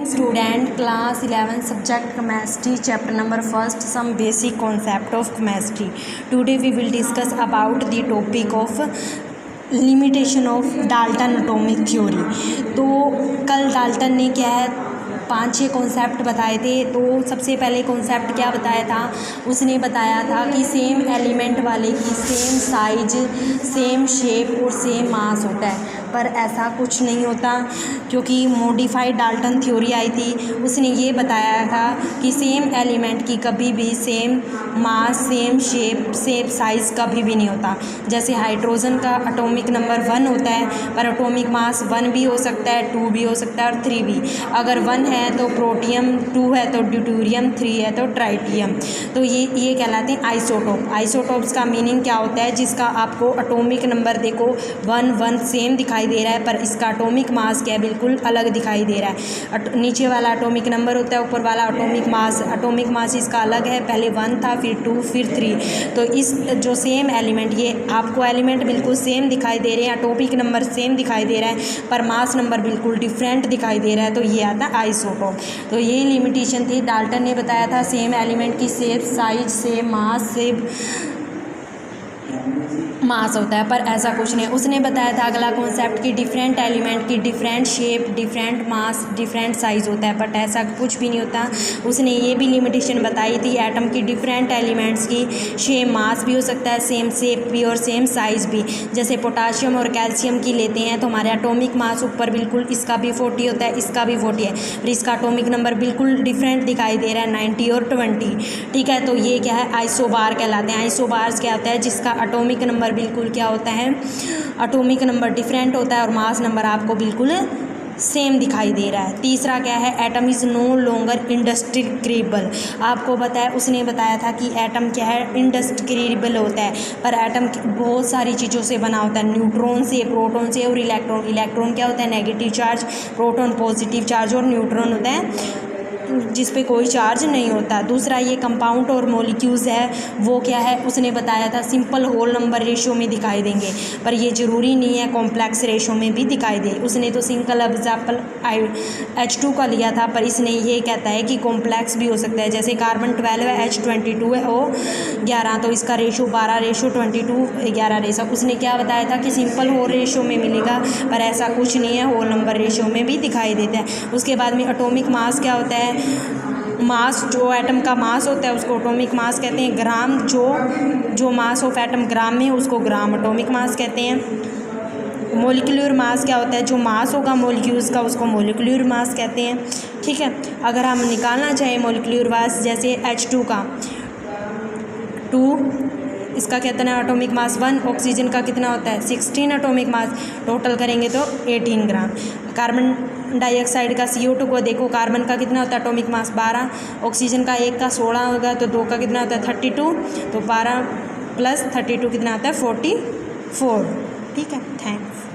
Student, class 11, subject chemistry, chapter number 1st, some basic concept of chemistry. Today we will discuss about the topic of limitation of Dalton atomic theory. तो कल Dalton ने क्या है 5-6 concept बताए थे। तो सबसे पहले कॉन्सेप्ट क्या बताया था, उसने बताया था कि सेम एलिमेंट वाले की सेम साइज, सेम शेप और सेम मास होता है, पर ऐसा कुछ नहीं होता क्योंकि मॉडिफाइड डाल्टन थ्योरी आई थी। उसने ये बताया था कि सेम एलिमेंट की कभी भी same mass, same shape, same size कभी भी नहीं होता। जैसे हाइड्रोजन का एटॉमिक नंबर 1 होता है, पर एटॉमिक मास 1 भी हो सकता है, 2 भी हो सकता है और 3 भी। अगर 1 है तो प्रोटियम, 2 है तो ड्यूटेरियम, 3 है तो ट्राइटियम। तो ये कहलाते हैं आइसोटोप। आइसोटोप्स का मीनिंग क्या होता है, जिसका आपको एटॉमिक नंबर देखो 1 सेम दिखाई दे रहा है, पर इसका एटॉमिक मास क्या है, बिल्कुल अलग दिखाई दे रहा है। नीचे वाला एटॉमिक नंबर होता है, ऊपर वाला एटॉमिक मास इसका अलग है। पहले 1 था, फिर 2, फिर 3। तो इस जो सेम एलिमेंट, ये आपको एलिमेंट बिल्कुल सेम दिखाई दे रहे हैं, एटॉमिक नंबर सेम दिखाई दे रहा है, पर मास नंबर बिल्कुल डिफरेंट दिखाई दे रहा है, तो ये आता है आइसोटोप। तो यही लिमिटेशन थी। डाल्टन ने बताया था सेम एलिमेंट की same size, same mass, same mass होता है, पर ऐसा कुछ नहीं। उसने बताया था अगला कॉन्सेप्ट कि डिफरेंट एलिमेंट की different shape, different mass, different size होता है, बट ऐसा कुछ भी नहीं होता। उसने ये भी लिमिटेशन बताई थी एटम की डिफरेंट एलिमेंट्स की सेम मास भी हो सकता है, सेम शेप भी और सेम साइज़ भी। जैसे पोटाशियम और कैल्शियम की लेते हैं तो हमारे एटॉमिक मास ऊपर बिल्कुल इसका भी 40 होता है, इसका भी 40 है, फिर इसका एटॉमिक नंबर बिल्कुल डिफरेंट दिखाई दे रहा है, 90 और 20। ठीक है, तो ये क्या है, आइसोबार कहलाते हैं। आइसोबार्स क्या होता है, जिसका एटॉमिक नंबर बिल्कुल क्या होता है, एटॉमिक नंबर डिफरेंट होता है और मास नंबर आपको बिल्कुल सेम दिखाई दे रहा है। तीसरा क्या है, एटम इज़ नो लॉन्गर इंडेस्ट्रिक्टिबल। आपको बताया, उसने बताया था कि एटम क्या है, इंडेस्ट्रिक्टिबल होता है, पर एटम बहुत सारी चीज़ों से बना होता है, न्यूट्रॉन से, प्रोटॉन से और इलेक्ट्रॉन। इलेक्ट्रॉन क्या होता है, negative charge, proton positive charge और न्यूट्रॉन होता है जिस पे कोई चार्ज नहीं होता। दूसरा ये कंपाउंड और मॉलिक्यूल्स है, वो क्या है, उसने बताया था सिंपल होल नंबर रेशियो में दिखाई देंगे, पर ये ज़रूरी नहीं है कॉम्प्लेक्स रेशियो में भी दिखाई दे। उसने तो सिंगल एग्जाम्पल H2 का लिया था, पर इसने ये कहता है कि कॉम्प्लेक्स भी हो सकता है। जैसे कार्बन 12 है, H22 है, O 11, तो इसका रेशो 12:22, 11 रेशो। उसने क्या बताया था कि सिंपल होल रेशियो में मिलेगा, पर ऐसा कुछ नहीं है, होल नंबर रेशियो में भी दिखाई देता है। उसके बाद में एटॉमिक मास क्या होता है, मास, जो एटम का मास होता है उसको एटॉमिक मास कहते हैं। ग्राम, जो मास ऑफ एटम ग्राम में, उसको ग्राम एटॉमिक मास कहते हैं। मोलिकुलर मास क्या होता है, जो मास होगा मोलिक्यूल्स का, उसको मोलिकुलर मास कहते हैं। ठीक है, अगर हम निकालना चाहें मोलिकुलर मास, जैसे H2 का 2, इसका कितना है एटॉमिक मास 1, ऑक्सीजन का कितना होता है 16 एटॉमिक मास, टोटल करेंगे तो 18 ग्राम। कार्बन डाइऑक्साइड का CO2 को देखो, कार्बन का कितना होता है एटॉमिक मास 12, ऑक्सीजन का 1 का 16 होगा, तो 2 का कितना होता है 32, तो 12 + 32 कितना आता है 44। ठीक है, थैंक्स।